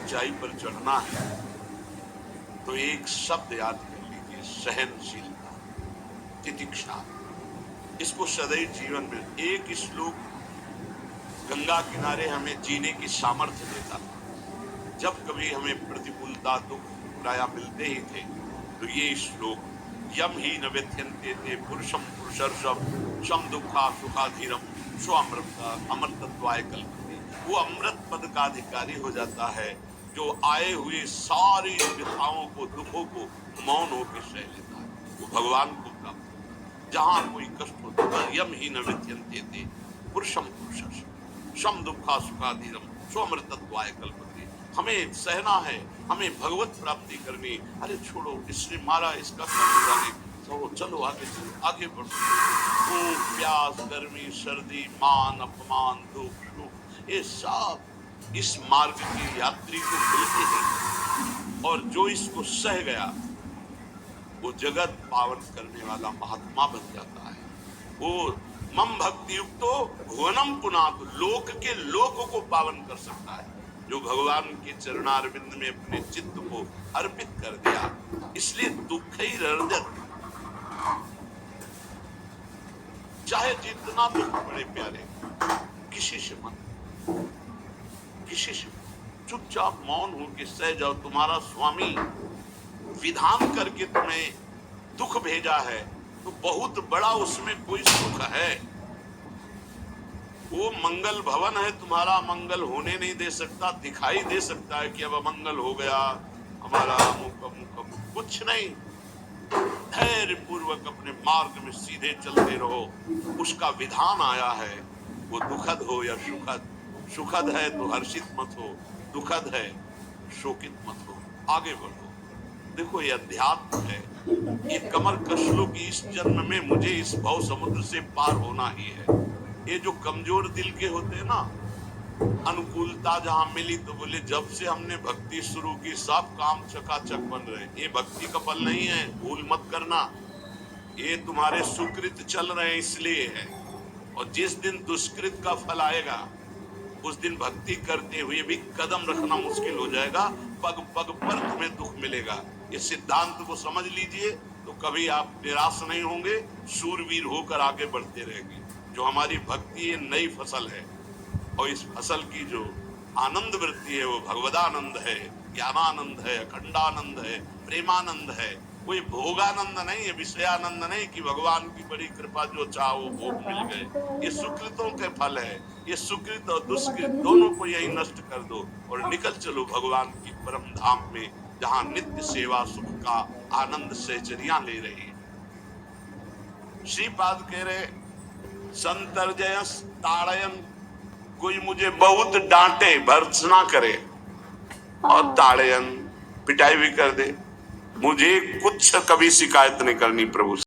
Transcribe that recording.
ऊंचाई पर चढ़ना है तो एक शब्द याद कर लीजिए, सहनशीलता, तितिक्षा। इसको सदैव जीवन में एक श्लोक गंगा किनारे हमें जीने की सामर्थ्य देता था। जब कभी हमें प्रतिकूलता, दुख, बुराया मिलते ही थे तो ये श्लोक, यम ही न व्यथ्यन्ते ते पुरुषम पुरुषर्षभ शम दुखा सुखाधीरम स्व अमृतत्वाय कल्पते, वो अमृत पद का अधिकारी हो जाता है जो आए हुए सारी व्यथाओं को, दुखों को मौन होकर सह लेता है, वो भगवान को प्राप्त होता है। जहां कोई कष्ट होता है, यम ही न व्यथ्यन्ते ते पुरुषम पुरुषर्षभ शम दुखा सुखाधीरम स्व अमृतत्वाय कल्पते। हमें सहना है, हमें भगवत प्राप्ति करनी। अरे छोड़ो, इसने मारा, इसका काम जाने, तो चलो आगे चलो, आगे बढ़ो। भूख प्यास, गर्मी सर्दी, मान अपमान, दुख सुख, ये सब इस मार्ग की यात्री को मिलते हैं, और जो इसको सह गया वो जगत पावन करने वाला महात्मा बन जाता है। वो मम भक्ति युक्तो भुवनम पुनातु, लोक के लोक को पावन कर सकता है जो भगवान के चरणारविंद में अपने चित्त को अर्पित कर दिया। इसलिए दुख ही हृदय, चाहे जितना दुख पड़े प्यारे, किसी से मत, किसी से चुपचाप मौन होकर सह जाओ। तुम्हारा स्वामी विधान करके तुम्हें दुख भेजा है तो बहुत बड़ा उसमें कोई सुख है। वो मंगल भवन है, तुम्हारा मंगल होने नहीं दे सकता। दिखाई दे सकता है कि अब अमंगल हो गया हमारा, कुछ नहीं। धैर्य पूर्वक अपने मार्ग में सीधे चलते रहो। उसका विधान आया है, वो दुखद हो या सुखद, सुखद है तो हर्षित मत हो, दुखद है शोकित मत हो, आगे बढ़ो। देखो ये अध्यात्म है, ये कमर कस लो कि इस जन्म में मुझे इस भव समुद्र से पार होना ही है। ये जो कमजोर दिल के होते हैं ना, अनुकूलता जहां मिली तो बोले जब से हमने भक्ति शुरू की सब काम चकाचक बन रहे। ये भक्ति का फल नहीं है, भूल मत करना। ये तुम्हारे सुकृत चल रहे हैं इसलिए है, और जिस दिन दुष्कृत का फल आएगा उस दिन भक्ति करते हुए भी कदम रखना मुश्किल हो जाएगा। पग पग पर तुम्हें दुख मिलेगा। ये सिद्धांत को समझ लीजिए तो कभी आप निराश नहीं होंगे, शूरवीर होकर आगे बढ़ते रहेंगे। जो हमारी भक्ति ये नई फसल है, और इस फसल की जो आनंद वृत्ति है वो भगवदानंद है, ज्ञानानंद है, अखंडानंद है, प्रेमानंद है। कोई भोगानंद नहीं है, विषयानंद नहीं कि भगवान की बड़ी कृपा जो चाहो भोग मिल गए। ये सुकृतों के फल है। ये सुकृत और दुष्कृत दोनों को यही नष्ट कर दो और निकल चलो भगवान की परम धाम में, जहां नित्य सेवा सुख का आनंद सहचरियां ले रही है। श्रीपाद कह रहे, संतर्जयस ताड़यन, कोई मुझे बहुत डांटे, भर्त्सना करे और ताड़यन, पिटाई भी कर दे, मुझे कुछ कभी शिकायत नहीं करनी प्रभु से।